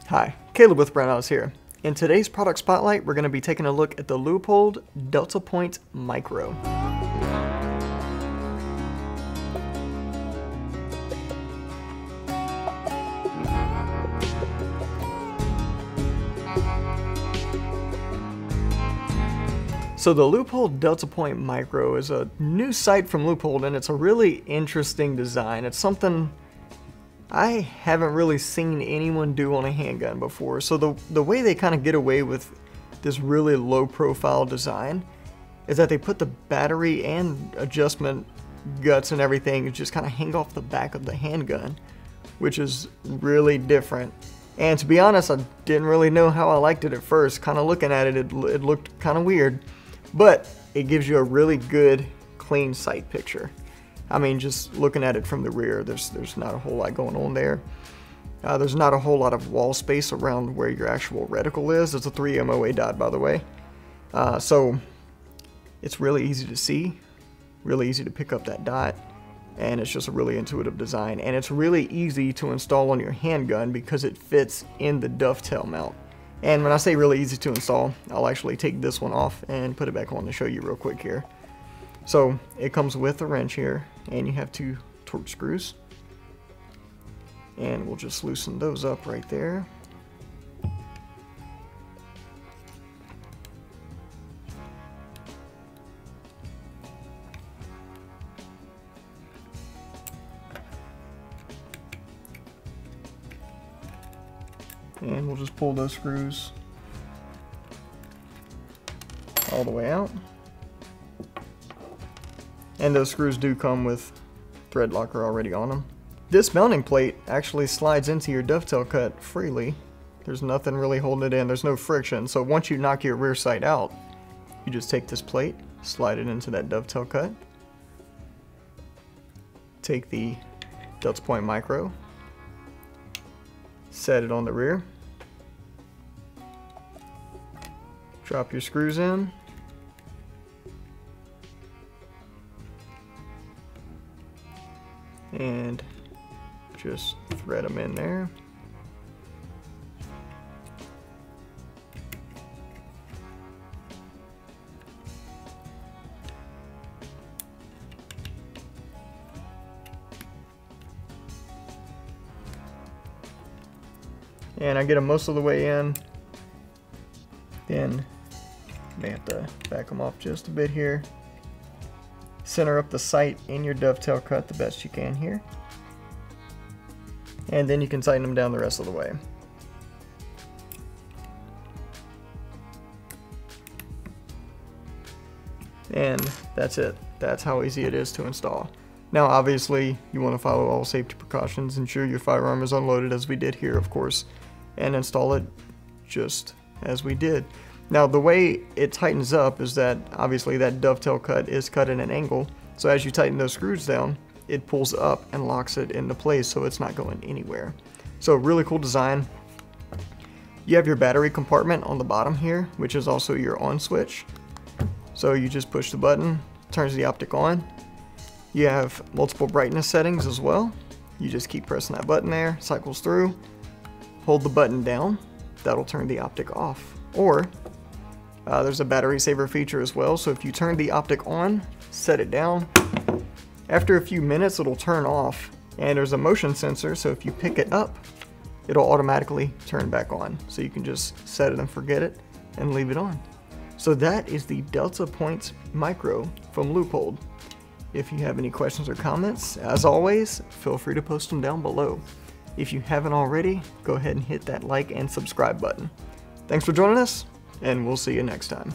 Hi, Caleb with Brownells here. In today's product spotlight, we're going to be taking a look at the Leupold DeltaPoint Micro. So the Leupold DeltaPoint Micro is a new sight from Leupold, and it's a really interesting design. It's something I haven't really seen anyone do on a handgun before. So the way they kind of get away with this really low profile design is that they put the battery and adjustment guts and everything just kind of hang off the back of the handgun, which is really different. And to be honest, I didn't really know how I liked it at first. Kind of looking at it, it looked kind of weird, but it gives you a really good, clean sight picture. I mean, just looking at it from the rear, there's not a whole lot going on there. There's not a whole lot of wall space around where your actual reticle is. It's a 3 MOA dot, by the way. So it's really easy to see, really easy to pick up that dot, and it's just a really intuitive design. And it's really easy to install on your handgun because it fits in the dovetail mount. And when I say really easy to install, I'll actually take this one off and put it back on to show you real quick here. So it comes with a wrench here, and you have 2 torque screws, and we'll just loosen those up right there. And we'll just pull those screws all the way out. And those screws do come with thread locker already on them. This mounting plate actually slides into your dovetail cut freely. There's nothing really holding it in, there's no friction. So once you knock your rear sight out, you just take this plate, slide it into that dovetail cut, take the DeltaPoint Micro, set it on the rear, drop your screws in, and just thread them in there. And I get them most of the way in, then may have to back them off just a bit here. Center up the sight in your dovetail cut the best you can here, and then you can tighten them down the rest of the way. And that's it. That's how easy it is to install. Now obviously you want to follow all safety precautions, ensure your firearm is unloaded as we did here of course, and install it just as we did. Now the way it tightens up is that obviously that dovetail cut is cut at an angle, so as you tighten those screws down, it pulls up and locks it into place so it's not going anywhere. So really cool design. You have your battery compartment on the bottom here, which is also your on switch. So you just push the button, turns the optic on. You have multiple brightness settings as well. You just keep pressing that button there, cycles through, hold the button down, that'll turn the optic off. Or there's a battery saver feature as well, so if you turn the optic on, set it down, after a few minutes it'll turn off, and there's a motion sensor, so if you pick it up, it'll automatically turn back on. So you can just set it and forget it and leave it on. So that is the DeltaPoint Micro from Leupold. If you have any questions or comments, as always, feel free to post them down below. If you haven't already, go ahead and hit that like and subscribe button. Thanks for joining us, and we'll see you next time.